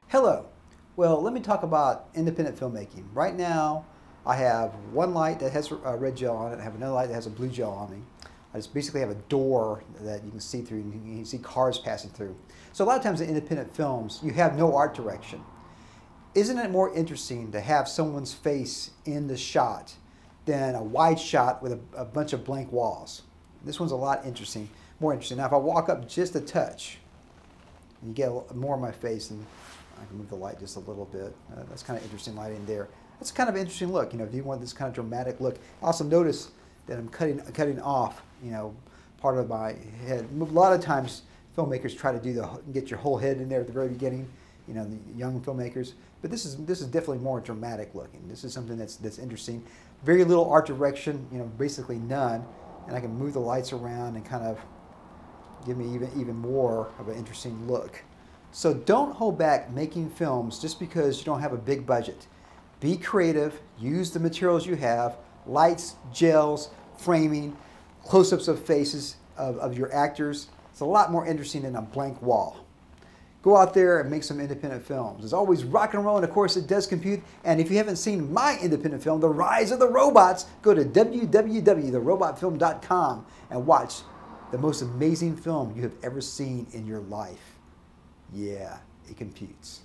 Hello. Well, let me talk about independent filmmaking. Right now, I have one light that has a red gel on it. I have another light that has a blue gel on me. I just basically have a door that you can see through, and you can see cars passing through. So a lot of times in independent films, you have no art direction. Isn't it more interesting to have someone's face in the shot than a wide shot with a bunch of blank walls? This one's a lot more interesting. Now, if I walk up just a touch, and you get more of my face, and I can move the light just a little bit. That's kind of interesting lighting there. That's kind of an interesting look. You know, if you want this kind of dramatic look. Also notice that I'm cutting off, you know, part of my head. A lot of times filmmakers try to get your whole head in there at the very beginning, you know, the young filmmakers. But this is definitely more dramatic looking. This is something that's interesting. Very little art direction, you know, basically none. And I can move the lights around and kind of give me even more of an interesting look. So don't hold back making films just because you don't have a big budget. Be creative, use the materials you have, lights, gels, framing, close-ups of faces of your actors. It's a lot more interesting than a blank wall. Go out there and make some independent films. It's always rock and roll, and of course it does compute. And if you haven't seen my independent film, The Rise of the Robots, go to www.therobotfilm.com and watch the most amazing film you have ever seen in your life. Yeah, it computes.